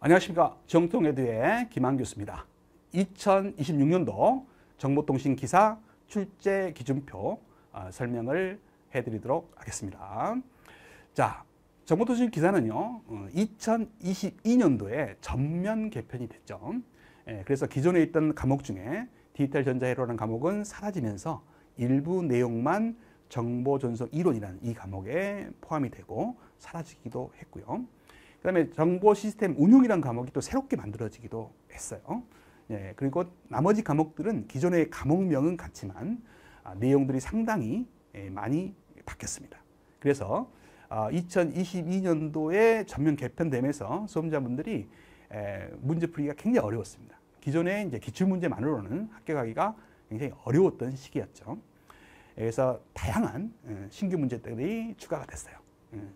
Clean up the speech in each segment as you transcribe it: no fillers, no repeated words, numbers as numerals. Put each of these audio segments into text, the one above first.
안녕하십니까. 정통에듀의 김한 교수입니다. 2026년도 정보통신기사 출제 기준표 설명을 해드리도록 하겠습니다. 자, 정보통신기사는요 2022년도에 전면 개편이 됐죠. 그래서 기존에 있던 과목 중에 디지털 전자회로라는 과목은 사라지면서 일부 내용만 정보전송 이론이라는 이 과목에 포함이 되고 사라지기도 했고요. 그 다음에 정보 시스템 운용이라는 과목이 또 새롭게 만들어지기도 했어요. 그리고 나머지 과목들은 기존의 과목명은 같지만 내용들이 상당히 많이 바뀌었습니다. 그래서 2022년도에 전면 개편되면서 수험자분들이 문제 풀기가 굉장히 어려웠습니다. 기존에 이제 기출문제만으로는 합격하기가 굉장히 어려웠던 시기였죠. 그래서 다양한 신규 문제들이 추가가 됐어요.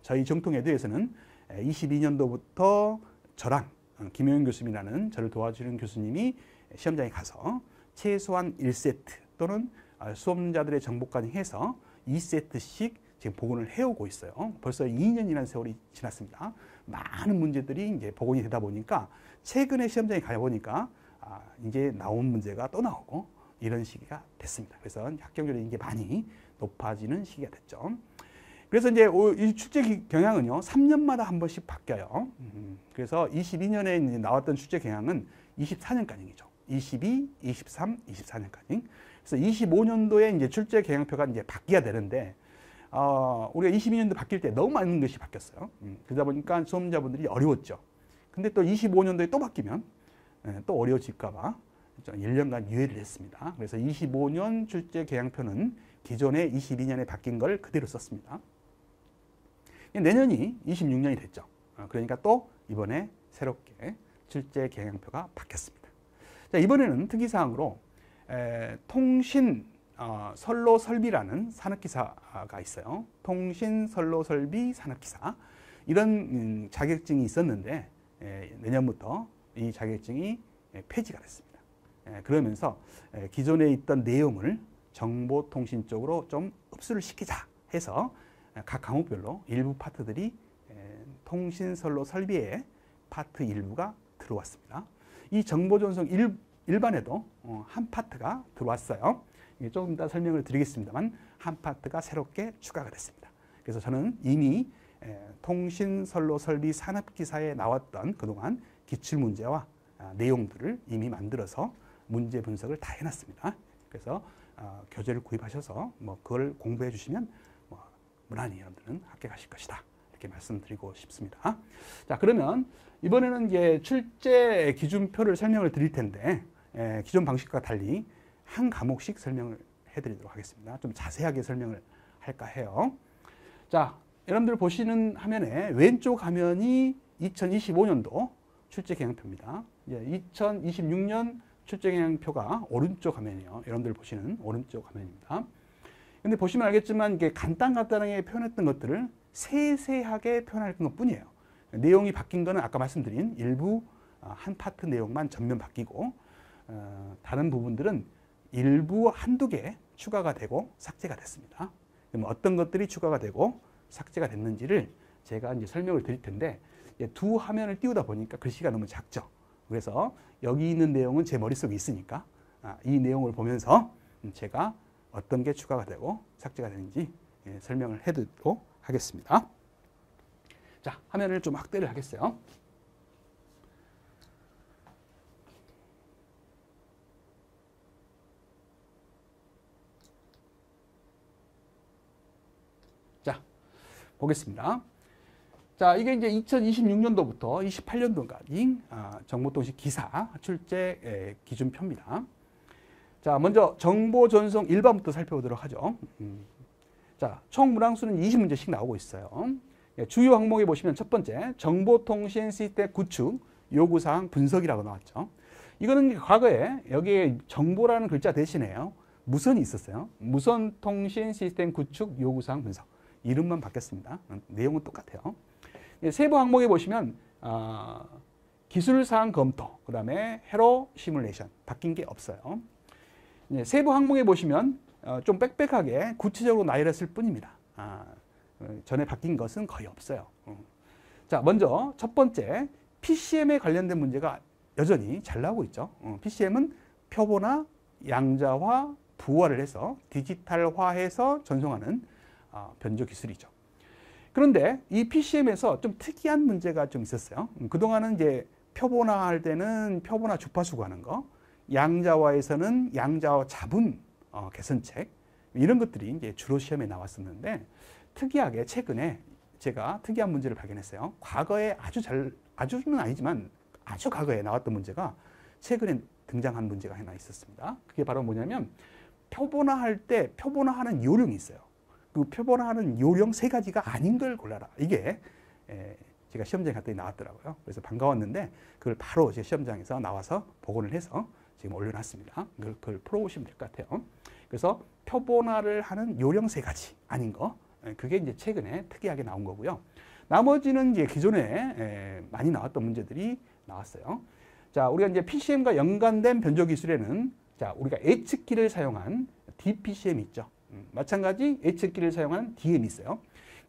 저희 정통에듀에서는 22년도부터 저랑 김효영 교수님이라는 저를 도와주는 교수님이 시험장에 가서 최소한 1세트 또는 수험자들의 정보까지 해서 2세트씩 지금 복원을 해오고 있어요. 벌써 2년이라는 세월이 지났습니다. 많은 문제들이 이제 복원이 되다 보니까 최근에 시험장에 가보니까 이제 나온 문제가 또 나오고 이런 시기가 됐습니다. 그래서 합격률이 이게 많이 높아지는 시기가 됐죠. 그래서 이제 이 출제 경향은요 3년마다 한 번씩 바뀌어요. 그래서 22년에 이제 나왔던 출제 경향은 24년까지죠. 22, 23, 24년까지. 그래서 25년도에 이제 출제 경향표가 이제 바뀌어야 되는데 우리가 22년도 바뀔 때 너무 많은 것이 바뀌었어요. 그러다 보니까 수험자분들이 어려웠죠. 근데 또 25년도에 또 바뀌면 또 어려워질까 봐 1년간 유예를 했습니다. 그래서 25년 출제 경향표는 기존에 22년에 바뀐 걸 그대로 썼습니다. 내년이 26년이 됐죠. 그러니까 또 이번에 새롭게 출제 경향표가 바뀌었습니다. 자, 이번에는 특이사항으로 통신 선로 설비라는 산업기사가 있어요. 통신 선로 설비 산업기사. 이런 자격증이 있었는데 내년부터 이 자격증이 폐지가 됐습니다. 그러면서 기존에 있던 내용을 정보통신 쪽으로 좀 흡수를 시키자 해서 각 과목별로 일부 파트들이 통신선로 설비의 파트 일부가 들어왔습니다. 이 정보전송 일반에도 한 파트가 들어왔어요. 조금 이따 설명을 드리겠습니다만 한 파트가 새롭게 추가가 됐습니다. 그래서 저는 이미 통신선로 설비 산업기사에 나왔던 그동안 기출문제와 내용들을 이미 만들어서 문제 분석을 다 해놨습니다. 그래서 교재를 구입하셔서 그걸 공부해 주시면 무난히 여러분들은 합격하실 것이다. 이렇게 말씀드리고 싶습니다. 자, 그러면 이번에는 이제 출제 기준표를 설명을 드릴 텐데 기존 방식과 달리 한 과목씩 설명을 해드리도록 하겠습니다. 좀 자세하게 설명을 할까 해요. 자, 여러분들 보시는 화면에 왼쪽 화면이 2025년도 출제 경향표입니다. 2026년 출제 경향표가 오른쪽 화면이에요. 여러분들 보시는 오른쪽 화면입니다. 근데 보시면 알겠지만 이게 간단하게 표현했던 것들을 세세하게 표현할 것 뿐이에요. 내용이 바뀐 거는 아까 말씀드린 일부 한 파트 내용만 전면 바뀌고 다른 부분들은 일부 한두 개 추가가 되고 삭제가 됐습니다. 그럼 어떤 것들이 추가가 되고 삭제가 됐는지를 제가 이제 설명을 드릴 텐데 두 화면을 띄우다 보니까 글씨가 너무 작죠. 그래서 여기 있는 내용은 제 머릿속에 있으니까 이 내용을 보면서 제가 어떤 게 추가가 되고 삭제가 되는지 설명을 해드리도록 하겠습니다. 자, 화면을 좀 확대를 하겠어요. 자, 보겠습니다. 자, 이게 이제 2026년도부터 28년도까지 정보통신 기사 출제 기준표입니다. 자, 먼저 정보전송 일반부터 살펴보도록 하죠. 자, 총 문항수는 20문제씩 나오고 있어요. 주요 항목에 보시면 첫 번째, 정보통신 시스템 구축 요구사항 분석이라고 나왔죠. 이거는 과거에 여기에 정보라는 글자 대신에요. 무선이 있었어요. 무선 통신 시스템 구축 요구사항 분석. 이름만 바뀌었습니다. 내용은 똑같아요. 세부 항목에 보시면 기술사항 검토, 그 다음에 회로 시뮬레이션 바뀐 게 없어요. 세부 항목에 보시면 좀 빽빽하게 구체적으로 나열했을 뿐입니다. 전에 바뀐 것은 거의 없어요. 자, 먼저 첫 번째 PCM에 관련된 문제가 여전히 잘 나오고 있죠. PCM은 표본화, 양자화, 부화를 해서 디지털화해서 전송하는 변조 기술이죠. 그런데 이 PCM에서 좀 특이한 문제가 좀 있었어요. 그동안은 이제 표본화할 때는 표본화 주파수 구하는 거, 양자화에서는 양자화 자분 개선책, 이런 것들이 이제 주로 시험에 나왔었는데, 특이하게 최근에 제가 특이한 문제를 발견했어요. 과거에 아주는 아니지만 아주 과거에 나왔던 문제가 최근에 등장한 문제가 하나 있었습니다. 그게 바로 뭐냐면, 표본화할 때 표본화하는 요령이 있어요. 그 표본화하는 요령 3가지가 아닌 걸 골라라. 이게 제가 시험장에 갔더니 나왔더라고요. 그래서 반가웠는데 그걸 바로 제 시험장에서 나와서 복원을 해서 지금 올려놨습니다. 그걸 풀어보시면 될 것 같아요. 그래서 표본화를 하는 요령 3가지 아닌 거, 그게 이제 최근에 특이하게 나온 거고요. 나머지는 이제 기존에 많이 나왔던 문제들이 나왔어요. 자, 우리가 이제 PCM과 연관된 변조 기술에는 자, 우리가 예측기를 사용한 DPCM 있죠. 마찬가지 예측기를 사용한 DM이 있어요.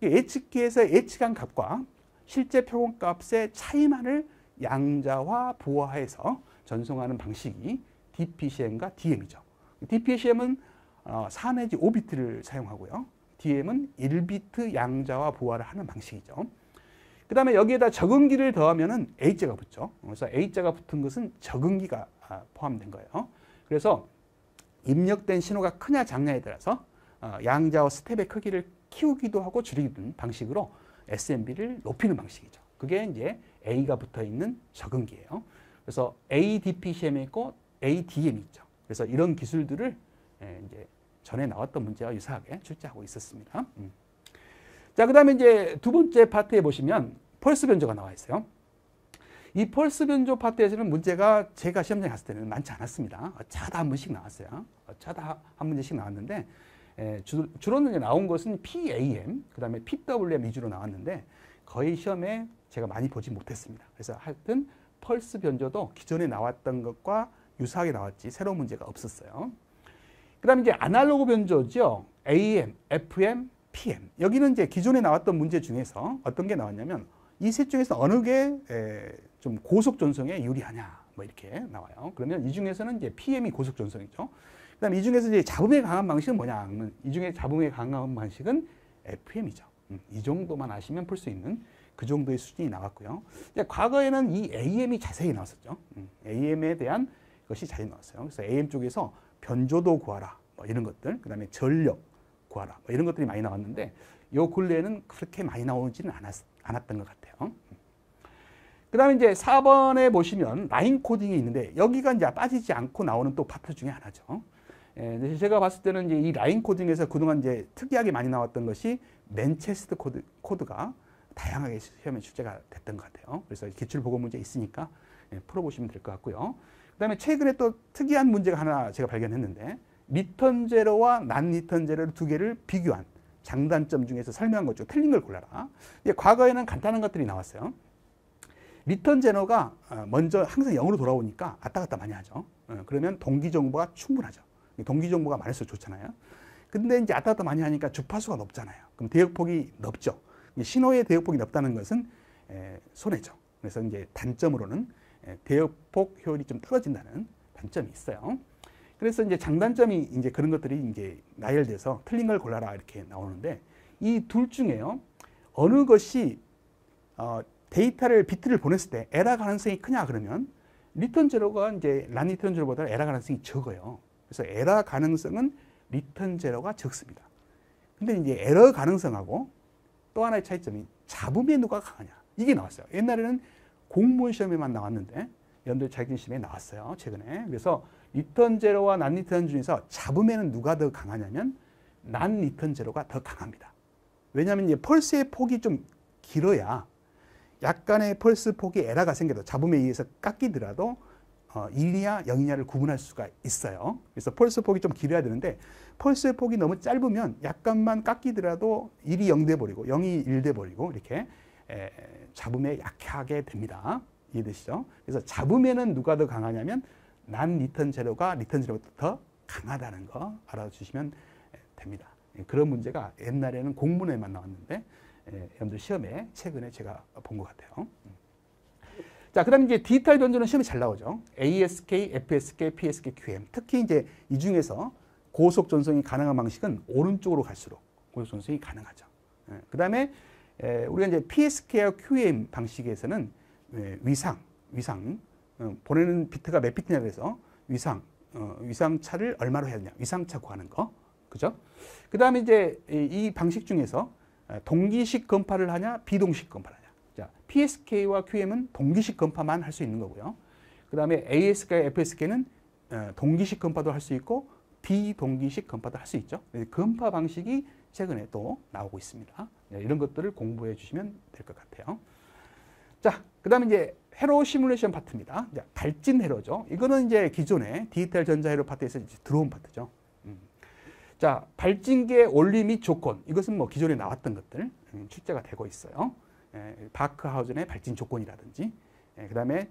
예측기에서 예측한 값과 실제 표본값의 차이만을 양자화, 부화해서 전송하는 방식이 DPCM과 DM이죠. DPCM은 4 내지 5비트를 사용하고요. DM은 1비트 양자화, 부화를 하는 방식이죠. 그 다음에 여기에다 적응기를 더하면은 A자가 붙죠. 그래서 A자가 붙은 것은 적응기가 포함된 거예요. 그래서 입력된 신호가 크냐 작냐에 따라서 양자와 스텝의 크기를 키우기도 하고 줄이기도 하는 방식으로 SMB를 높이는 방식이죠. 그게 이제 A가 붙어 있는 적응기예요. 그래서 ADPCM이 있고 ADM이 있죠. 그래서 이런 기술들을 이제 전에 나왔던 문제와 유사하게 출제하고 있었습니다. 자, 그 다음에 이제 두 번째 파트에 보시면 펄스 변조가 나와 있어요. 이 펄스 변조 파트에서는 문제가 제가 시험장에 갔을 때는 많지 않았습니다. 어쩌다 한 번씩 나왔어요. 어쩌다 한 문제씩 나왔는데, 주로는 나온 것은 PAM, 그 다음에 PWM 위주로 나왔는데 거의 시험에 제가 많이 보지 못했습니다. 그래서 하여튼 펄스 변조도 기존에 나왔던 것과 유사하게 나왔지 새로운 문제가 없었어요. 그 다음에 이제 아날로그 변조죠. AM, FM, PM. 여기는 이제 기존에 나왔던 문제 중에서 어떤 게 나왔냐면 이 셋 중에서 어느 게 좀 고속 전송에 유리하냐, 뭐 이렇게 나와요. 그러면 이 중에서는 이제 PM이 고속 전송이죠. 그다음 이 중에서 이제 잡음에 강한 방식은 뭐냐? 이 중에 잡음에 강한 방식은 FM이죠. 이 정도만 아시면 풀 수 있는 그 정도의 수준이 나왔고요. 과거에는 이 AM이 자세히 나왔었죠. AM에 대한 것이 자세히 나왔어요. 그래서 AM 쪽에서 변조도 구하라, 뭐 이런 것들, 그다음에 전력 구하라, 뭐 이런 것들이 많이 나왔는데 요 근래에는 그렇게 많이 나오지는 않았던 것 같아요. 그 다음에 이제 4번에 보시면 라인 코딩이 있는데 여기가 이제 빠지지 않고 나오는 또 파트 중에 하나죠. 제가 봤을 때는 이제 이 라인 코딩에서 그동안 이제 특이하게 많이 나왔던 것이 맨체스터 코드가 다양하게 시험에 출제가 됐던 것 같아요. 그래서 기출 보고 문제 있으니까 풀어보시면 될 것 같고요. 그 다음에 최근에 또 특이한 문제가 하나 제가 발견했는데 리턴 제로와 난 리턴 제로 두 개를 비교한 장단점 중에서 설명한 것 중 틀린 걸 골라라. 과거에는 간단한 것들이 나왔어요. 리턴 제로가 먼저 항상 0으로 돌아오니까 왔다 갔다 많이 하죠. 그러면 동기 정보가 충분하죠. 동기 정보가 많을수록 좋잖아요. 근데 이제 왔다 갔다 많이 하니까 주파수가 높잖아요. 그럼 대역폭이 넓죠. 신호의 대역폭이 넓다는 것은 손해죠. 그래서 이제 단점으로는 대역폭 효율이 좀 떨어진다는 단점이 있어요. 그래서 이제 장단점이 이제 그런 것들이 이제 나열돼서 틀린 걸 골라라 이렇게 나오는데 이 둘 중에요. 어느 것이 데이터를 비트를 보냈을 때 에러 가능성이 크냐 그러면 리턴 제로가 이제 란 리턴 제로보다 에러 가능성이 적어요. 그래서 에러 가능성은 리턴 제로가 적습니다. 근데 이제 에러 가능성하고 또 하나의 차이점이 잡음에 누가 강하냐 이게 나왔어요. 옛날에는 공무원 시험에만 나왔는데 여러분들 자격증 시험에 나왔어요. 최근에. 그래서 리턴 제로와 난 리턴 중에서 잡음에는 누가 더 강하냐면 난 리턴 제로가 더 강합니다. 왜냐하면 이제 펄스의 폭이 좀 길어야 약간의 펄스 폭이 에러가 생겨도 잡음에 의해서 깎이더라도 1이냐 0이냐를 구분할 수가 있어요. 그래서 펄스 폭이 좀 길어야 되는데 펄스의 폭이 너무 짧으면 약간만 깎이더라도 1이 0 돼버리고 0이 1 돼버리고 이렇게 잡음에 약하게 됩니다. 이해되시죠? 그래서 잡음에는 누가 더 강하냐면 난 리턴 제로가 리턴 제로보다 더 강하다는 거 알아주시면 됩니다. 그런 문제가 옛날에는 공문에만 나왔는데 여러분들 시험에 최근에 제가 본 것 같아요. 자, 그 다음에 이제 디지털 전조는 시험에 잘 나오죠. ASK, FSK, PSK, QM. 특히 이제 이 중에서 고속 전송이 가능한 방식은 오른쪽으로 갈수록 고속 전송이 가능하죠. 그 다음에 우리가 이제 PSK와 QM 방식에서는 위상, 보내는 비트가 몇 비트냐 그래서 위상차를 얼마로 해야 되냐. 위상차 구하는 거. 그죠? 그 다음에 이제 이 방식 중에서 동기식 검파를 하냐, 비동식 검파를 하냐. 자, PSK와 QM은 동기식 검파만 할 수 있는 거고요. 그 다음에 ASK와 FSK는 동기식 검파도 할 수 있고 비동기식 검파도 할 수 있죠. 검파 방식이 최근에 또 나오고 있습니다. 이런 것들을 공부해 주시면 될 것 같아요. 자, 그 다음에 이제 회로 시뮬레이션 파트입니다. 발진 회로죠. 이거는 이제 기존의 디지털 전자 회로 파트에서 이제 들어온 파트죠. 자, 발진기의 원리 및 조건. 이것은 뭐 기존에 나왔던 것들 출제가 되고 있어요. 바크하우젠의 발진 조건이라든지, 그 다음에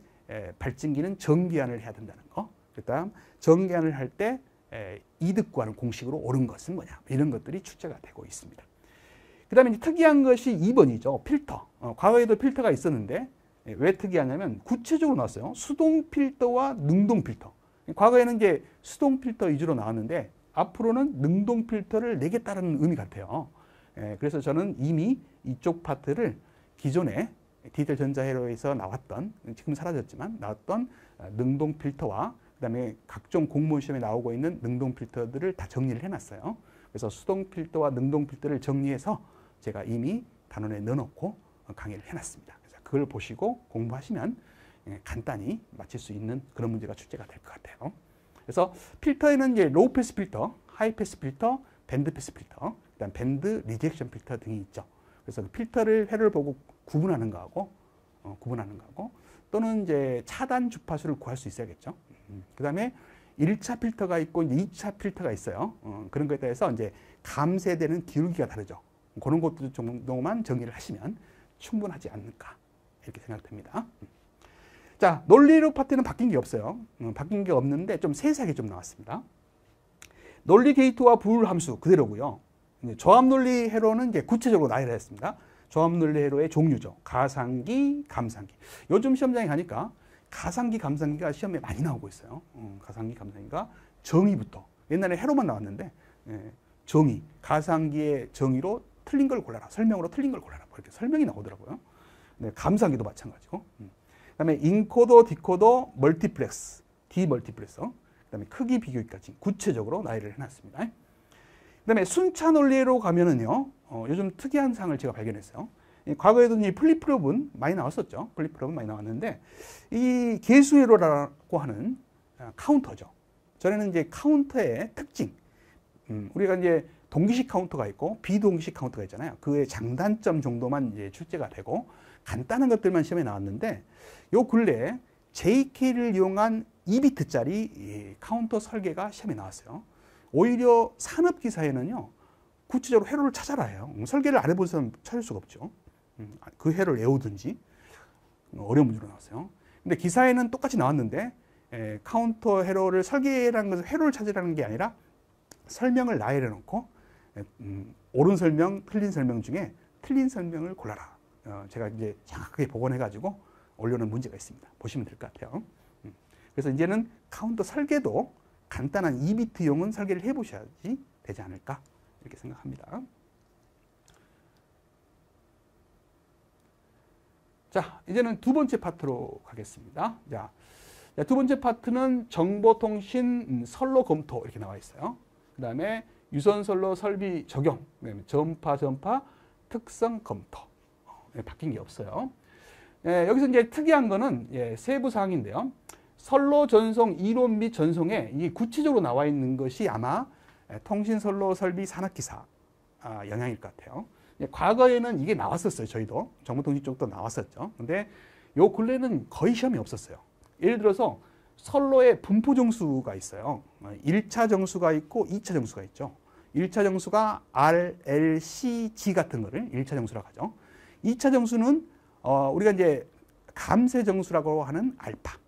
발진기는 정기환을 해야 된다는 거. 그 다음 정기환을 할 때 이득 구하는 공식으로 옳은 것은 뭐냐. 이런 것들이 출제가 되고 있습니다. 그 다음에 특이한 것이 2번이죠. 필터. 과거에도 필터가 있었는데 왜 특이하냐면 구체적으로 나왔어요. 수동 필터와 능동 필터. 과거에는 이제 수동 필터 위주로 나왔는데 앞으로는 능동 필터를 내겠다는 의미 같아요. 그래서 저는 이미 이쪽 파트를 기존에 디지털 전자회로에서 나왔던, 지금 사라졌지만 나왔던 능동 필터와 그다음에 각종 공무원 시험에 나오고 있는 능동 필터들을 다 정리를 해놨어요. 그래서 수동 필터와 능동 필터를 정리해서 제가 이미 단원에 넣어놓고 강의를 해놨습니다. 그래서 그걸 보시고 공부하시면 간단히 맞힐 수 있는 그런 문제가 출제가 될 것 같아요. 그래서 필터에는 이제 로우 패스 필터, 하이 패스 필터, 밴드 패스 필터, 그다음 밴드 리젝션 필터 등이 있죠. 그래서 필터를 회로를 보고 구분하는 거하고 또는 이제 차단 주파수를 구할 수 있어야겠죠. 그다음에 1차 필터가 있고 이제 2차 필터가 있어요. 그런 것에 대해서 이제 감쇄되는 기울기가 다르죠. 그런 것들 정도만 정리를 하시면 충분하지 않을까 이렇게 생각됩니다. 자, 논리로 파트는 바뀐 게 없어요. 바뀐 게 없는데 좀 세세하게 좀 나왔습니다. 논리 게이트와 부울 함수 그대로고요. 조합 논리 회로는 이제 구체적으로 나열을 했습니다. 조합 논리 회로의 종류죠. 가상기, 감상기. 요즘 시험장에 가니까 가상기, 감상기가 시험에 많이 나오고 있어요. 가상기, 감상기가 정의부터. 옛날에 회로만 나왔는데 정의, 가상기의 정의로 틀린 걸 골라라. 설명으로 틀린 걸 골라라. 이렇게 설명이 나오더라고요. 네, 감상기도 마찬가지고. 그다음에 인코더, 디코더, 멀티플렉스, 디멀티플렉서, 그다음에 크기 비교기까지 구체적으로 나열을 해놨습니다. 그다음에 순차 논리로 가면은요, 요즘 특이한 사항을 제가 발견했어요. 과거에도 이 플립프롭은 많이 나왔었죠. 플립프롭은 많이 나왔는데 이 개수회로라고 하는 카운터죠. 전에는 이제 카운터의 특징, 우리가 이제 동기식 카운터가 있고 비동기식 카운터가 있잖아요. 그의 장단점 정도만 이제 출제가 되고 간단한 것들만 시험에 나왔는데 요 근래에 JK를 이용한 2비트짜리 카운터 설계가 시험에 나왔어요. 오히려 산업기사에는요, 구체적으로 회로를 찾아라 해요. 설계를 안 해본 사람 찾을 수가 없죠. 그 회로를 외우든지 어려운 문제로 나왔어요. 근데 기사에는 똑같이 나왔는데 카운터 회로를 설계라는 것은 회로를 찾으라는 게 아니라 설명을 나열해 놓고 옳은 설명, 틀린 설명 중에 틀린 설명을 골라라. 제가 이제 정확하게 복원해가지고 올려놓은 문제가 있습니다. 보시면 될 것 같아요. 그래서 이제는 카운터 설계도 간단한 2비트용은 설계를 해보셔야지 되지 않을까 이렇게 생각합니다. 자, 이제는 두 번째 파트로 가겠습니다. 자, 두 번째 파트는 정보통신 선로 검토 이렇게 나와 있어요. 그 다음에 유선선로 설비 적용, 전파 특성 검토. 바뀐 게 없어요. 여기서 이제 특이한 거는 세부 사항인데요. 선로 전송 이론 및 전송에 이 구체적으로 나와 있는 것이 아마 통신선로 설비 산업기사 영향일 것 같아요. 과거에는 이게 나왔었어요. 저희도 정보통신 쪽도 나왔었죠. 근데 요 근래는 거의 시험이 없었어요. 예를 들어서 선로의 분포 정수가 있어요. 1차 정수가 있고 2차 정수가 있죠. 1차 정수가 R, L, C, G 같은 거를 1차 정수라고 하죠. 2차 정수는 우리가 이제 감쇄 정수라고 하는 알파,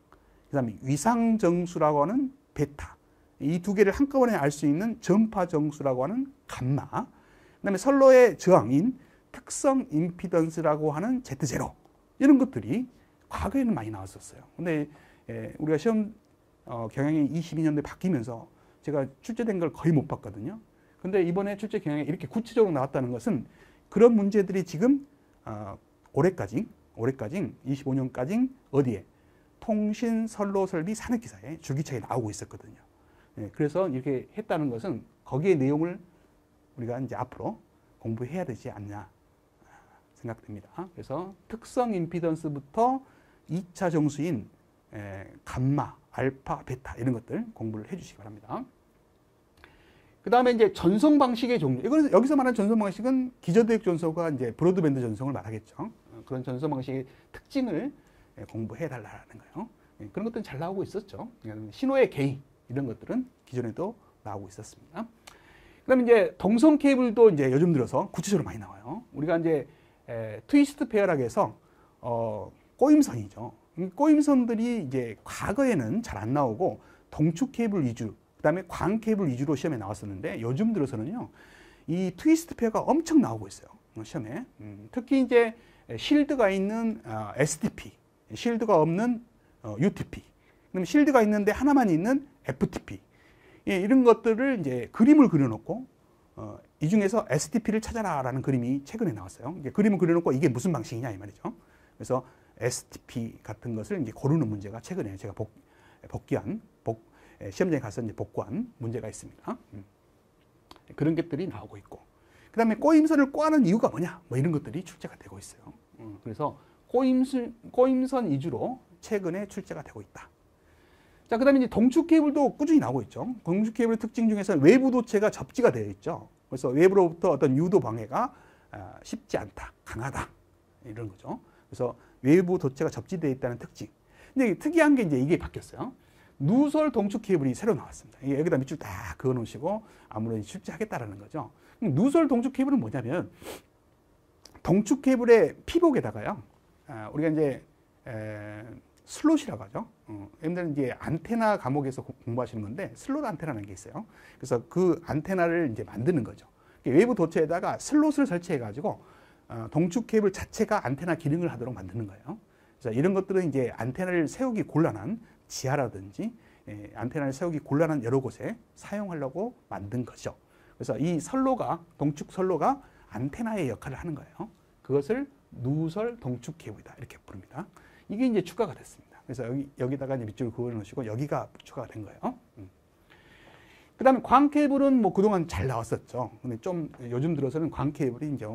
그 다음에 위상 정수라고 하는 베타, 이 두 개를 한꺼번에 알 수 있는 전파 정수라고 하는 감마, 그 다음에 선로의 저항인 특성 임피던스라고 하는 Z0, 이런 것들이 과거에는 많이 나왔었어요. 근데 우리가 시험 경향이 22년도에 바뀌면서 제가 출제된 걸 거의 못 봤거든요. 근데 이번에 출제 경향이 이렇게 구체적으로 나왔다는 것은 그런 문제들이 지금 올해까지 25년까지 어디에 통신, 선로, 설비, 산업기사에 줄기차게 나오고 있었거든요. 그래서 이렇게 했다는 것은 거기에 내용을 우리가 이제 앞으로 공부해야 되지 않냐 생각됩니다. 그래서 특성 임피던스부터 2차 정수인 감마, 알파, 베타 이런 것들 공부를 해주시기 바랍니다. 그 다음에 이제 전송 방식의 종류. 이거는 여기서 말하는 전송 방식은 기저대역 전송과 이제 브로드밴드 전송을 말하겠죠. 그런 전송 방식의 특징을 공부해 달라는 거예요. 그런 것들은 잘 나오고 있었죠. 신호의 개의 이런 것들은 기존에도 나오고 있었습니다. 그다음에 이제 동성 케이블도 이제 요즘 들어서 구체적으로 많이 나와요. 우리가 이제 트위스트 페어라고 해서 꼬임선이죠. 꼬임선들이 이제 과거에는 잘 안 나오고 동축 케이블 위주, 그다음에 광 케이블 위주로 시험에 나왔었는데 요즘 들어서는요, 이 트위스트 페어가 엄청 나오고 있어요. 시험에. 특히 이제 실드가 있는 STP, 실드가 없는 UTP, 그다음에 실드가 있는데 하나만 있는 FTP, 이런 것들을 이제 그림을 그려놓고 이 중에서 STP를 찾아라라는 그림이 최근에 나왔어요. 이제 그림을 그려놓고 이게 무슨 방식이냐 이 말이죠. 그래서 STP 같은 것을 이제 고르는 문제가 최근에 제가 시험장에 가서 이제 복구한 문제가 있습니다. 그런 것들이 나오고 있고, 그 다음에 꼬임선을 꽈는 이유가 뭐냐, 뭐 이런 것들이 출제가 되고 있어요. 그래서 꼬임선 위주로 최근에 출제가 되고 있다. 자, 그 다음에 이제 동축 케이블도 꾸준히 나오고 있죠. 동축 케이블의 특징 중에서 외부 도체가 접지가 되어 있죠. 그래서 외부로부터 어떤 유도 방해가 쉽지 않다, 강하다, 이런 거죠. 그래서 외부 도체가 접지되어 있다는 특징. 근데 특이한 게 이제 이게 바뀌었어요. 누설 동축 케이블이 새로 나왔습니다. 여기다 밑줄 딱 그어 놓으시고 아무런 출제하겠다라는 거죠. 누설 동축 케이블은 뭐냐면 동축 케이블의 피복에다가요, 우리가 이제 슬롯이라고 하죠. 여러분들은 이제 안테나 과목에서 공부하시는 건데 슬롯 안테나라는 게 있어요. 그래서 그 안테나를 이제 만드는 거죠. 외부 도체에다가 슬롯을 설치해 가지고 동축 케이블 자체가 안테나 기능을 하도록 만드는 거예요. 그래서 이런 것들은 이제 안테나를 세우기 곤란한 지하라든지 안테나를 세우기 곤란한 여러 곳에 사용하려고 만든 거죠. 그래서 이 선로가, 동축 선로가 안테나의 역할을 하는 거예요. 그것을 누설 동축 케이블이다 이렇게 부릅니다. 이게 이제 추가가 됐습니다. 그래서 여기다가 이제 밑줄을 그어 놓으시고 여기가 추가가 된 거예요. 그 다음에 광 케이블은 뭐 그동안 잘 나왔었죠. 근데 좀 요즘 들어서는 광 케이블이 이제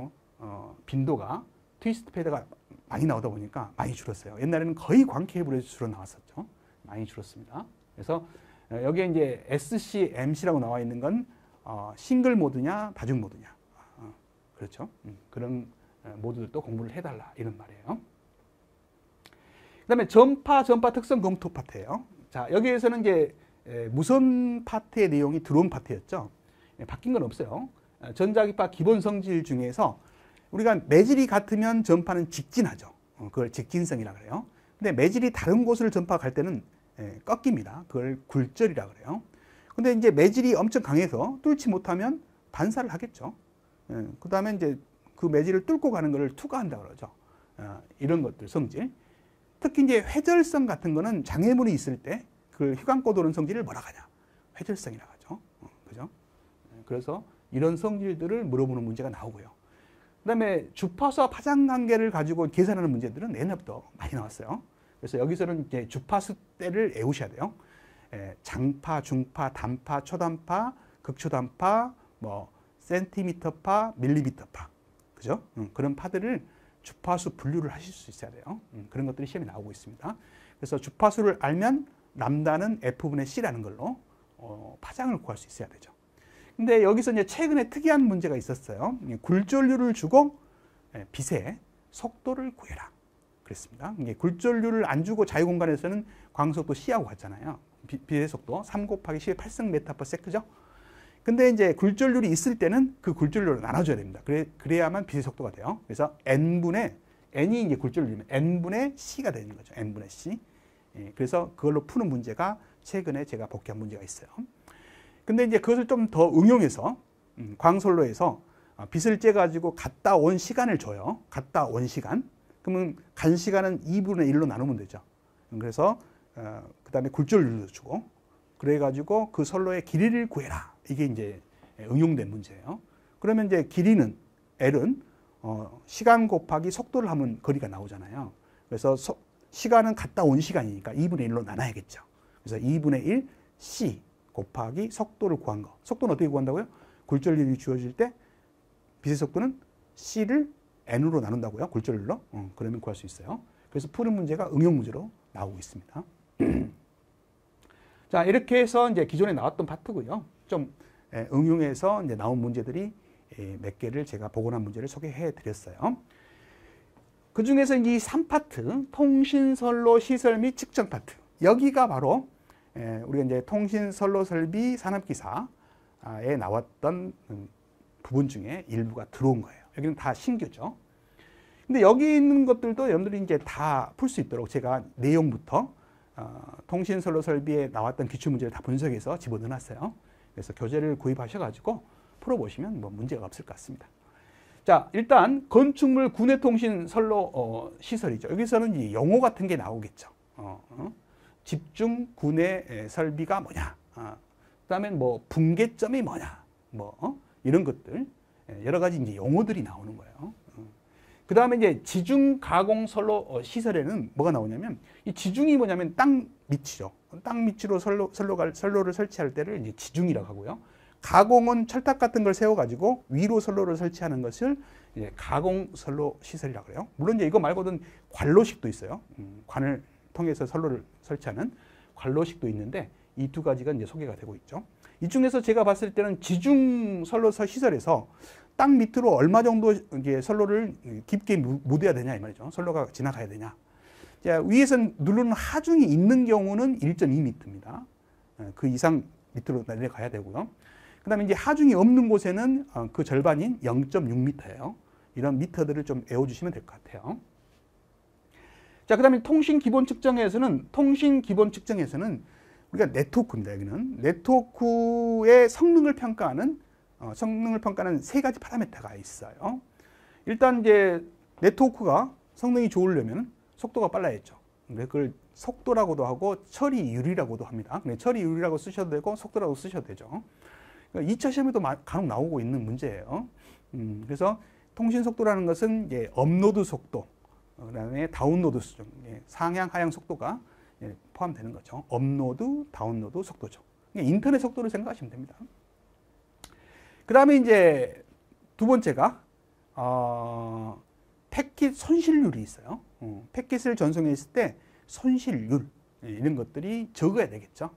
빈도가 트위스트 페더가 많이 나오다 보니까 많이 줄었어요. 옛날에는 거의 광 케이블에서 주로 나왔었죠. 많이 줄었습니다. 그래서 여기에 이제 SC, MC라고 나와 있는 건 싱글 모드냐, 다중 모드냐. 그렇죠. 그런 모드들도 공부를 해달라 이런 말이에요. 그 다음에 전파 특성 검토 파트예요. 자, 여기에서는 이제 무선 파트의 내용이 들어온 파트였죠. 바뀐 건 없어요. 전자기파 기본 성질 중에서 우리가 매질이 같으면 전파는 직진하죠. 그걸 직진성이라고 그래요. 근데 매질이 다른 곳을 전파 갈 때는 꺾입니다. 그걸 굴절이라고 그래요. 근데 이제 매질이 엄청 강해서 뚫지 못하면 반사를 하겠죠. 그 다음에 이제 그 매질을 뚫고 가는 것을 투과한다고 그러죠. 이런 것들 성질. 특히 이제 회절성 같은 거는 장애물이 있을 때 그 휘감고 도는 성질을 뭐라 하냐? 회절성이라고 하죠. 그죠? 그래서 이런 성질들을 물어보는 문제가 나오고요. 그 다음에 주파수와 파장 관계를 가지고 계산하는 문제들은 옛날부터 많이 나왔어요. 그래서 여기서는 이제 주파수 때를 외우셔야 돼요. 장파, 중파, 단파, 초단파, 극초단파, 뭐 센티미터파, 밀리미터파, 그죠? 그런 파들을 주파수 분류를 하실 수 있어야 돼요. 그런 것들이 시험에 나오고 있습니다. 그래서 주파수를 알면 람다는 F분의 C라는 걸로 파장을 구할 수 있어야 되죠. 근데 여기서 이제 최근에 특이한 문제가 있었어요. 굴절류를 주고 빛의 속도를 구해라. 그랬습니다. 이게 굴절류를 안 주고 자유공간에서는 광속도 C하고 같잖아요. 빛의 속도 3 곱하기 10의 8성 메타 퍼 세크죠. 근데 이제 굴절률이 있을 때는 그 굴절률을 나눠줘야 됩니다. 그래야만 빛의 속도가 돼요. 그래서 N이 이제 굴절률이면 N분의 C가 되는 거죠. N분의 C. 그래서 그걸로 푸는 문제가 최근에 제가 복귀한 문제가 있어요. 근데 이제 그것을 좀 더 응용해서 광솔로에서 빛을 쬐가지고 갔다 온 시간을 줘요. 갔다 온 시간. 그러면 간시간은 2분의 1로 나누면 되죠. 그래서 그 다음에 굴절률도 주고 그래가지고 그 선로의 길이를 구해라. 이게 이제 응용된 문제예요. 그러면 이제 길이는 L은 시간 곱하기 속도를 하면 거리가 나오잖아요. 그래서 시간은 갔다 온 시간이니까 2분의 1로 나눠야겠죠. 그래서 2분의 1 C 곱하기 속도를 구한 거. 속도는 어떻게 구한다고요? 굴절률이 주어질 때 빛의 속도는 C를 N으로 나눈다고요. 굴절률로. 그러면 구할 수 있어요. 그래서 푸는 문제가 응용 문제로 나오고 있습니다. 자, 이렇게 해서 이제 기존에 나왔던 파트고요. 좀 응용해서 이제 나온 문제들이 몇 개를 제가 복원한 문제를 소개해 드렸어요. 그 중에서 이 3파트, 통신선로 시설 및 측정 파트. 여기가 바로 우리가 이제 통신선로 설비 산업기사에 나왔던 부분 중에 일부가 들어온 거예요. 여기는 다 신규죠. 근데 여기 있는 것들도 여러분들이 이제 다 풀 수 있도록 제가 내용부터 통신선로 설비에 나왔던 기출문제를 다 분석해서 집어넣어놨어요. 그래서 교재를 구입하셔가지고 풀어보시면 뭐 문제가 없을 것 같습니다. 자, 일단 건축물 구내통신 선로 시설이죠. 여기서는 이 용어 같은 게 나오겠죠. 집중 구내 설비가 뭐냐. 그다음에 뭐 분계점이 뭐냐. 뭐 이런 것들 여러 가지 이제 용어들이 나오는 거예요. 그 다음에 이제 지중 가공 선로 시설에는 뭐가 나오냐면 이 지중이 뭐냐면 땅 밑이죠. 땅 밑으로 선로를 설치할 때를 이제 지중이라고 하고요. 가공은 철탑 같은 걸 세워가지고 위로 선로를 설치하는 것을 이제 가공 선로 시설이라고 그래요. 물론 이제 이거 말고는 관로식도 있어요. 관을 통해서 선로를 설치하는 관로식도 있는데 이 두 가지가 이제 소개가 되고 있죠. 이 중에서 제가 봤을 때는 지중 선로 시설에서 땅 밑으로 얼마 정도 이제 선로를 깊게 묻어야 되냐 이 말이죠. 선로가 지나가야 되냐. 자, 위에서 누르는 하중이 있는 경우는 1.2m입니다. 그 이상 밑으로 내려가야 되고요. 그 다음에 이제 하중이 없는 곳에는 그 절반인 0.6m예요. 이런 미터들을 좀 외워주시면 될 것 같아요. 자, 그 다음에 통신 기본 측정에서는 우리가 네트워크입니다. 여기는 네트워크의 성능을 평가하는 세 가지 파라미터가 있어요. 일단 이제 네트워크가 성능이 좋으려면 속도가 빨라야죠. 그걸 속도라고도 하고 처리율이라고도 합니다. 처리율이라고 쓰셔도 되고 속도라고 쓰셔도 되죠. 2차 시험에도 간혹 나오고 있는 문제예요. 그래서 통신 속도라는 것은 이제 업로드 속도, 그다음에 다운로드 수준, 상향 하향 속도가 포함되는 거죠. 업로드, 다운로드 속도죠. 인터넷 속도를 생각하시면 됩니다. 그 다음에 이제 두 번째가 패킷 손실률이 있어요. 패킷을 전송했을 때 손실률 이런 것들이 적어야 되겠죠.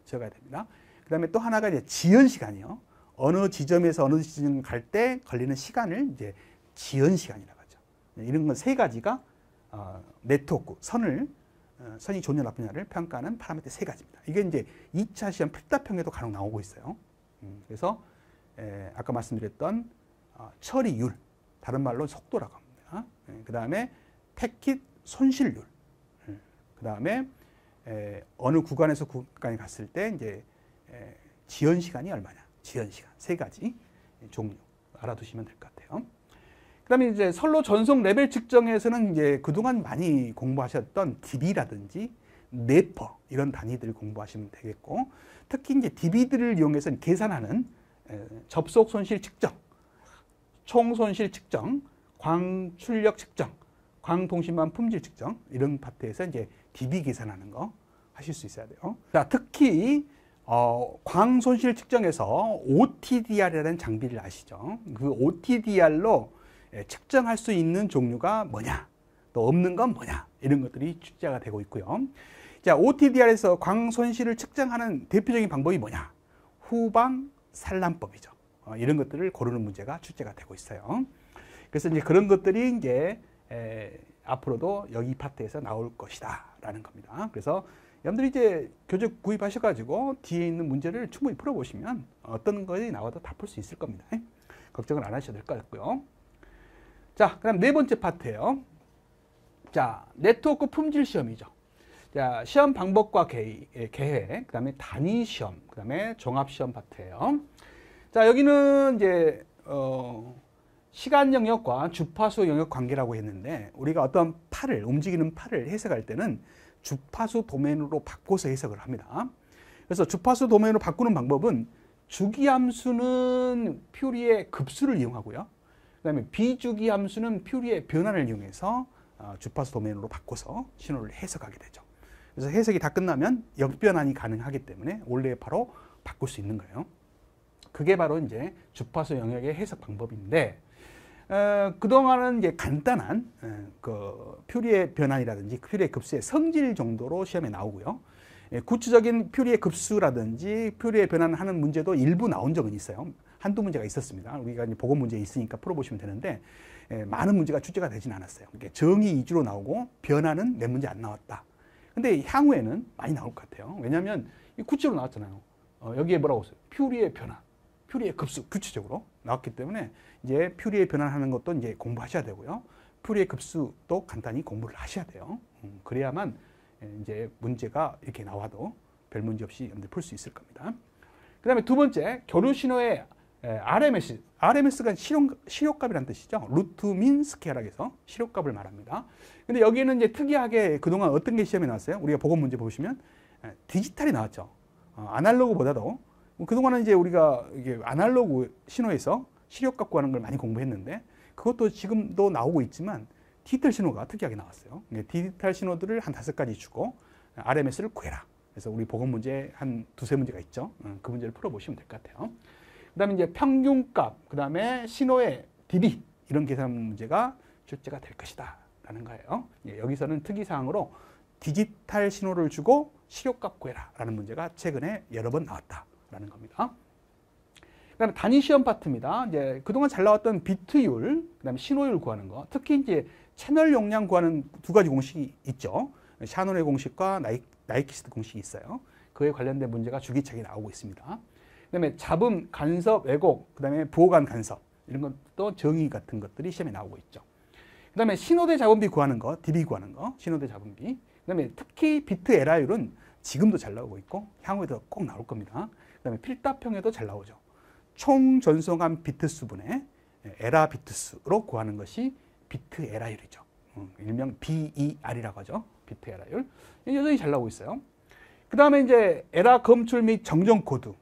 적어야 됩니다. 그 다음에 또 하나가 이제 지연 시간이요. 어느 지점에서 어느 지점 갈 때 걸리는 시간을 이제 지연 시간이라고 하죠. 이런 건 세 가지가 네트워크 선이 좋냐 나쁘냐를 평가하는 파라미터 세 가지입니다. 이게 이제 2차 시험 필답형에도 간혹 나오고 있어요. 그래서 아까 말씀드렸던 처리율, 다른 말로 속도라고 합니다. 그 다음에 패킷 손실률, 그 다음에 어느 구간에서 구간에 갔을 때 이제 지연 시간이 얼마냐, 지연 시간 세 가지 종류 알아두시면 될 것 같아요. 그 다음에 이제 선로 전송 레벨 측정에서는 이제 그동안 많이 공부하셨던 dB라든지 네퍼 이런 단위들 공부하시면 되겠고, 특히 이제 dB들을 이용해서 계산하는 접속 손실 측정, 총 손실 측정, 광 출력 측정, 광통신망 품질 측정 이런 파트에서 이제 dB 계산하는 거 하실 수 있어야 돼요. 자, 특히 광 손실 측정에서 OTDR이라는 장비를 아시죠? 그 OTDR로 측정할 수 있는 종류가 뭐냐, 또 없는 건 뭐냐, 이런 것들이 출제가 되고 있고요. 자, OTDR에서 광 손실을 측정하는 대표적인 방법이 뭐냐? 후방 산란법이죠. 이런 것들을 고르는 문제가 출제가 되고 있어요. 그래서 이제 그런 것들이 이제 앞으로도 여기 파트에서 나올 것이다라는 겁니다. 그래서 여러분들이 이제 교재 구입하셔가지고 뒤에 있는 문제를 충분히 풀어보시면 어떤 것이 나와도 다 풀 수 있을 겁니다. 걱정을 안 하셔도 될 것 같고요. 자, 그다음 네 번째 파트예요. 자, 네트워크 품질 시험이죠. 자, 시험 방법과 계획, 그다음에 단위 시험, 그다음에 종합 시험 파트예요. 자, 여기는 이제 시간 영역과 주파수 영역 관계라고 했는데 우리가 어떤 움직이는 팔을 해석할 때는 주파수 도메인으로 바꿔서 해석을 합니다. 그래서 주파수 도메인으로 바꾸는 방법은 주기함수는 퓨리의 급수를 이용하고요. 그 다음에 비주기함수는 퓨리의 변환을 이용해서 주파수 도메인으로 바꿔서 신호를 해석하게 되죠. 그래서 해석이 다 끝나면 역변환이 가능하기 때문에 원래의 바로 바꿀 수 있는 거예요. 그게 바로 이제 주파수 영역의 해석 방법인데, 그동안은 이제 간단한 그 퓨리의 변환이라든지 퓨리의 급수의 성질 정도로 시험에 나오고요. 구체적인 퓨리의 급수라든지 퓨리의 변환을 하는 문제도 일부 나온 적은 있어요. 한두 문제가 있었습니다. 우리가 이제 보건 문제 있으니까 풀어보시면 되는데, 많은 문제가 출제가 되진 않았어요. 정의 위주로 나오고 변환은 몇 문제 안 나왔다. 근데 향후에는 많이 나올 것 같아요. 왜냐하면 구체로 나왔잖아요. 여기에 뭐라고 써요? 퓨리의 변환, 퓨리의 급수 구체적으로 나왔기 때문에 이제 퓨리의 변환하는 것도 이제 공부하셔야 되고요. 퓨리의 급수도 간단히 공부를 하셔야 돼요. 그래야만 이제 문제가 이렇게 나와도 별 문제 없이 여러분들 풀 수 있을 겁니다. 그 다음에 두 번째, 교류 신호의 RMS. RMS가 시력값이라는 뜻이죠. 루트 민 스퀘어라고 해서 시력값을 말합니다. 근데 여기는 이제 특이하게 그동안 어떤 게 시험에 나왔어요? 우리가 보건 문제 보시면 디지털이 나왔죠. 아날로그보다도 그동안은 이제 우리가 이게 아날로그 신호에서 시력값 구하는 걸 많이 공부했는데 그것도 지금도 나오고 있지만 디지털 신호가 특이하게 나왔어요. 디지털 신호들을 한 5가지 주고 RMS를 구해라. 그래서 우리 보건 문제 한 2-3문제가 있죠. 그 문제를 풀어보시면 될 것 같아요. 그 다음에 이제 평균값, 그 다음에 신호의 dB 이런 계산 문제가 출제가 될 것이다 라는 거예요. 여기서는 특이사항으로 디지털 신호를 주고 시력값 구해라 라는 문제가 최근에 여러 번 나왔다라는 겁니다. 그 다음에 단위 시험 파트입니다. 이제 그동안 잘 나왔던 비트율, 그 다음에 신호율 구하는 거, 특히 이제 채널 용량 구하는 2가지 공식이 있죠. 샤논의 공식과 나이키스트 공식이 있어요. 그에 관련된 문제가 주기차게 나오고 있습니다. 그 다음에 잡음, 간섭, 왜곡, 그 다음에 부호간 간섭 이런 것도 정의 같은 것들이 시험에 나오고 있죠. 그 다음에 신호대 잡음비 구하는 거, dB 구하는 거, 신호대 잡음비. 그 다음에 특히 비트 에라율은 지금도 잘 나오고 있고 향후에도 꼭 나올 겁니다. 그 다음에 필답형에도 잘 나오죠. 총 전송한 비트 수분의 에라 비트 수로 구하는 것이 비트 에라율이죠. 일명 BER이라고 하죠. 비트 에라율. 여전히 잘 나오고 있어요. 그 다음에 이제 에라 검출 및 정정 코드.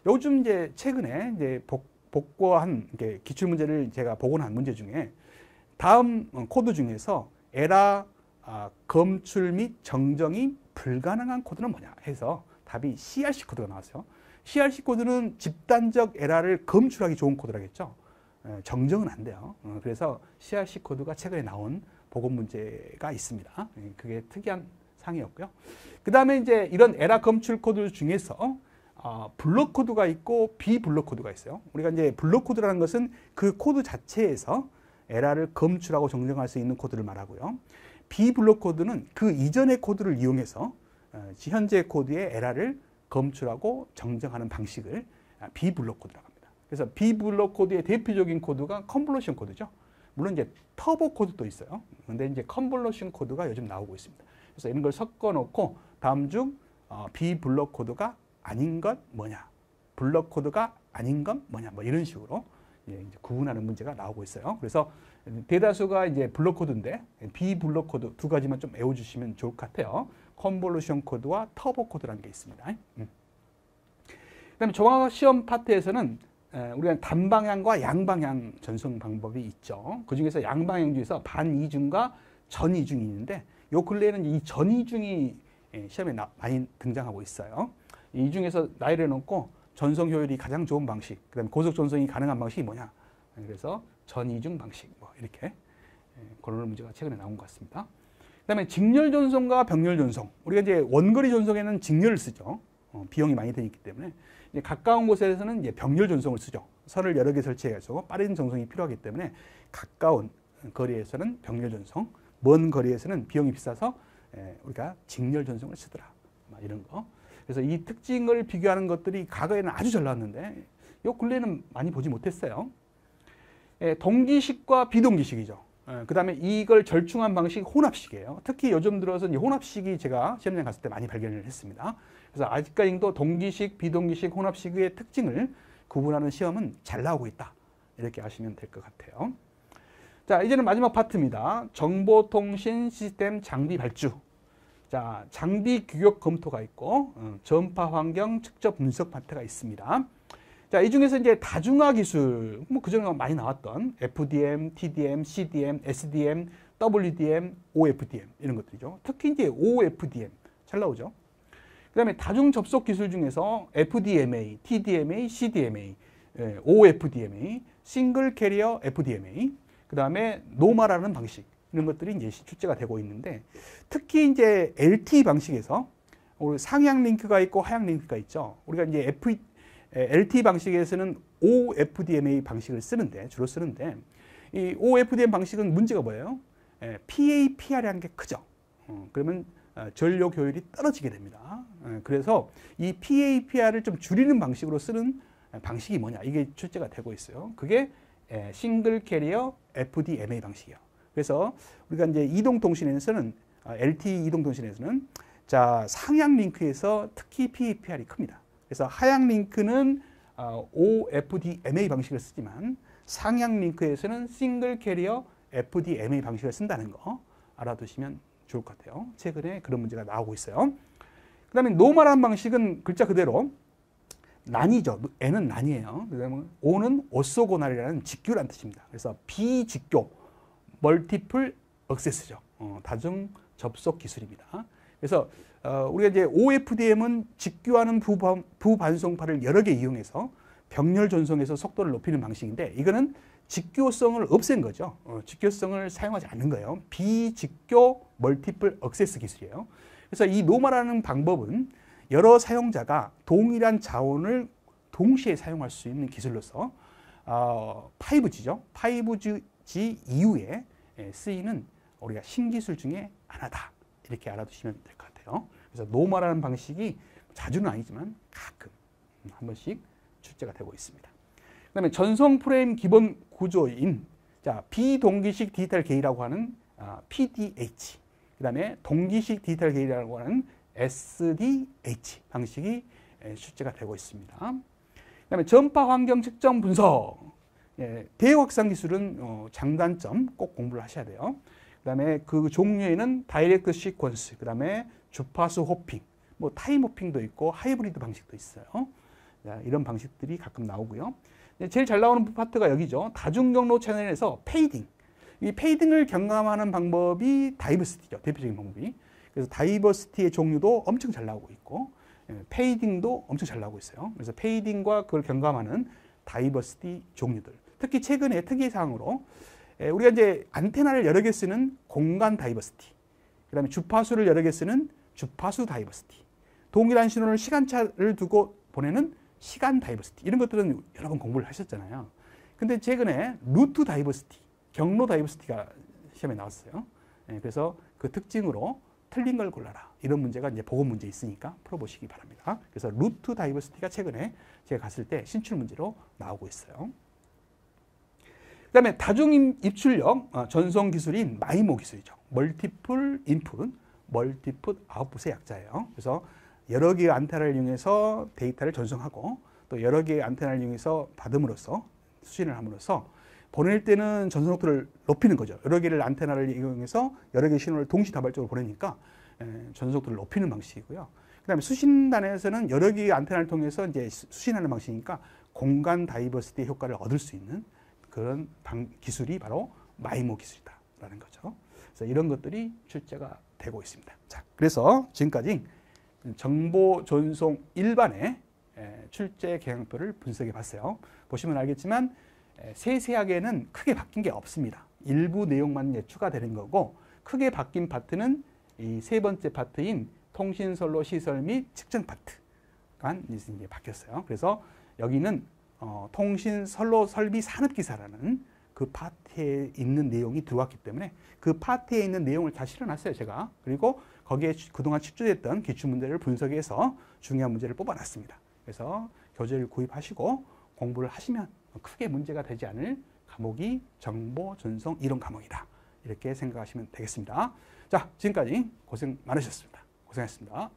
요즘 이제 최근에 이제 복고한 기출 문제를 제가 복원한 문제 중에 다음 코드 중에서 에라 검출 및 정정이 불가능한 코드는 뭐냐 해서 답이 CRC 코드가 나왔어요. CRC 코드는 집단적 에라를 검출하기 좋은 코드라겠죠. 정정은 안 돼요. 그래서 CRC 코드가 최근에 나온 복원 문제가 있습니다. 그게 특이한 상이었고요. 그 다음에 이제 이런 에라 검출 코드 중에서 블록 코드가 있고 비블록 코드가 있어요. 우리가 이제 블록 코드라는 것은 그 코드 자체에서 에라를 검출하고 정정할 수 있는 코드를 말하고요. 비블록 코드는 그 이전의 코드를 이용해서 현재 코드의 에라를 검출하고 정정하는 방식을 비블록 코드라고 합니다. 그래서 비블록 코드의 대표적인 코드가 컨볼루션 코드죠. 물론 이제 터보 코드도 있어요. 근데 이제 컨볼루션 코드가 요즘 나오고 있습니다. 그래서 이런 걸 섞어 놓고 다음 중 비블록 코드가 아닌 것 뭐냐, 블록 코드가 아닌 것 뭐냐, 뭐 이런 식으로 이제 구분하는 문제가 나오고 있어요. 그래서 대다수가 이제 블록 코드인데 비블록 코드 2가지만 좀 외워주시면 좋을 것 같아요. 컨볼루션 코드와 터보 코드라는 게 있습니다. 그다음에 종합 시험 파트에서는 우리가 단방향과 양방향 전송 방법이 있죠. 그 중에서 양방향 중에서 반이중과 전이중이 있는데 요 근래에는 이 전이중이 시험에 많이 등장하고 있어요. 이 중에서 나열해 놓고 전송 효율이 가장 좋은 방식, 그다음에 고속 전송이 가능한 방식이 뭐냐. 그래서 전이중 방식 뭐 이렇게 그런 문제가 최근에 나온 것 같습니다. 그다음에 직렬 전송과 병렬 전송. 우리가 이제 원거리 전송에는 직렬을 쓰죠. 비용이 많이 드니기 때문에 이제 가까운 곳에서는 이제 병렬 전송을 쓰죠. 선을 여러 개 설치해서 빠른 전송이 필요하기 때문에 가까운 거리에서는 병렬 전송, 먼 거리에서는 비용이 비싸서 우리가 직렬 전송을 쓰더라. 이런 거. 그래서 이 특징을 비교하는 것들이 과거에는 아주 잘 나왔는데 요 근래는 많이 보지 못했어요. 동기식과 비동기식이죠. 그 다음에 이걸 절충한 방식이 혼합식이에요. 특히 요즘 들어서 이제 혼합식이 제가 시험장 갔을 때 많이 발견을 했습니다. 그래서 아직까지도 동기식, 비동기식, 혼합식의 특징을 구분하는 시험은 잘 나오고 있다. 이렇게 아시면 될 것 같아요. 자, 이제는 마지막 파트입니다. 정보통신 시스템 장비 발주. 자, 장비 규격 검토가 있고 전파 환경 측정 분석 파트가 있습니다. 자, 이 중에서 이제 다중화 기술, 뭐 그전에 많이 나왔던 FDM, TDM, CDM, SDM, WDM, OFDM 이런 것들이죠. 특히 이제 OFDM 잘 나오죠. 그다음에 다중 접속 기술 중에서 FDMA, TDMA, CDMA, OFDMA, 싱글 캐리어 FDMA, 그다음에 노마라는 방식 이런 것들이 이제 출제가 되고 있는데 특히 이제 LTE 방식에서 상향 링크가 있고 하향 링크가 있죠. 우리가 이제 LTE 방식에서는 OFDMA 방식을 쓰는데 주로 쓰는데 이 OFDM 방식은 문제가 뭐예요? PAPR이라는 게 크죠. 그러면 전력 효율이 떨어지게 됩니다. 그래서 이 PAPR을 좀 줄이는 방식으로 쓰는 방식이 뭐냐 이게 출제가 되고 있어요. 그게 싱글 캐리어 FDMA 방식이에요. 그래서 우리가 이제 이동통신에서는 LTE 이동통신에서는 자 상향 링크에서 특히 PAPR이 큽니다. 그래서 하향 링크는 OFDMA 방식을 쓰지만 상향 링크에서는 싱글 캐리어 FDMA 방식을 쓴다는 거 알아두시면 좋을 것 같아요. 최근에 그런 문제가 나오고 있어요. 그 다음에 노멀한 방식은 글자 그대로 난이죠. N은 난이에요. 그다음에 O는 오소고날이라는 직교라는 뜻입니다. 그래서 비직교, 멀티플 액세스죠. 다중 접속 기술입니다. 그래서 우리가 이제 OFDM은 직교하는 부반송파를 여러 개 이용해서 병렬 전송해서 속도를 높이는 방식인데 이거는 직교성을 없앤 거죠. 직교성을 사용하지 않는 거예요. 비직교 멀티플 액세스 기술이에요. 그래서 이 노멀하는 방법은 여러 사용자가 동일한 자원을 동시에 사용할 수 있는 기술로서 5G죠. 5G 이후에 쓰이는 우리가 신기술 중에 하나다. 이렇게 알아두시면 될 것 같아요. 그래서 노멀하는 방식이 자주는 아니지만 가끔 한 번씩 출제가 되고 있습니다. 그 다음에 전송 프레임 기본 구조인 자 비동기식 디지털 게이라고 하는 PDH, 그 다음에 동기식 디지털 게이라고 하는 SDH 방식이 출제가 되고 있습니다. 그 다음에 전파 환경 측정 분석, 대역 확산 기술은 장단점 꼭 공부를 하셔야 돼요. 그 다음에 그 종류에는 다이렉트 시퀀스, 그 다음에 주파수 호핑, 뭐 타임 호핑도 있고 하이브리드 방식도 있어요. 자, 이런 방식들이 가끔 나오고요. 제일 잘 나오는 파트가 여기죠. 다중경로 채널에서 페이딩. 이 페이딩을 경감하는 방법이 다이버시티죠. 대표적인 방법이. 그래서 다이버시티의 종류도 엄청 잘 나오고 있고 페이딩도 엄청 잘 나오고 있어요. 그래서 페이딩과 그걸 경감하는 다이버시티 종류들. 특히 최근에 특이사항으로 우리가 이제 안테나를 여러 개 쓰는 공간 다이버시티, 그 다음에 주파수를 여러 개 쓰는 주파수 다이버시티, 동일한 신호를 시간차를 두고 보내는 시간 다이버시티 이런 것들은 여러 번 공부를 하셨잖아요. 근데 최근에 루트 다이버시티, 경로 다이버시티가 시험에 나왔어요. 그래서 그 특징으로 틀린 걸 골라라. 이런 문제가 이제 보건 문제 있으니까 풀어보시기 바랍니다. 그래서 루트 다이버시티가 최근에 제가 갔을 때 신출 문제로 나오고 있어요. 그 다음에 다중 입출력 전송 기술인 마이모 기술이죠. 멀티플 인풋, 멀티플 아웃풋의 약자예요. 그래서 여러 개의 안테나를 이용해서 데이터를 전송하고 또 여러 개의 안테나를 이용해서 받음으로써 수신을 함으로써 보낼 때는 전송 속도를 높이는 거죠. 여러 개를 안테나를 이용해서 여러 개의 신호를 동시다발적으로 보내니까 전송 속도를 높이는 방식이고요. 그다음에 수신단에서는 여러 개의 안테나를 통해서 이제 수신하는 방식이니까 공간 다이버시티 효과를 얻을 수 있는 그런 기술이 바로 마이모 기술이다라는 거죠. 그래서 이런 것들이 출제가 되고 있습니다. 자, 그래서 지금까지 정보 전송 일반의 출제 개량표를 분석해 봤어요. 보시면 알겠지만 세세하게는 크게 바뀐 게 없습니다. 일부 내용만 추가되는 거고 크게 바뀐 파트는 이 세 번째 파트인 통신선로 시설 및 측정 파트가 이제 바뀌었어요. 그래서 여기는 통신선로 설비 산업기사라는 그 파트에 있는 내용이 들어왔기 때문에 그 파트에 있는 내용을 다 실어놨어요, 제가. 그리고 거기에 그동안 출제됐던 기출문제를 분석해서 중요한 문제를 뽑아놨습니다. 그래서 교재를 구입하시고 공부를 하시면 크게 문제가 되지 않을 과목이 정보 전송 이론 과목이다. 이렇게 생각하시면 되겠습니다. 자, 지금까지 고생 많으셨습니다. 고생하셨습니다.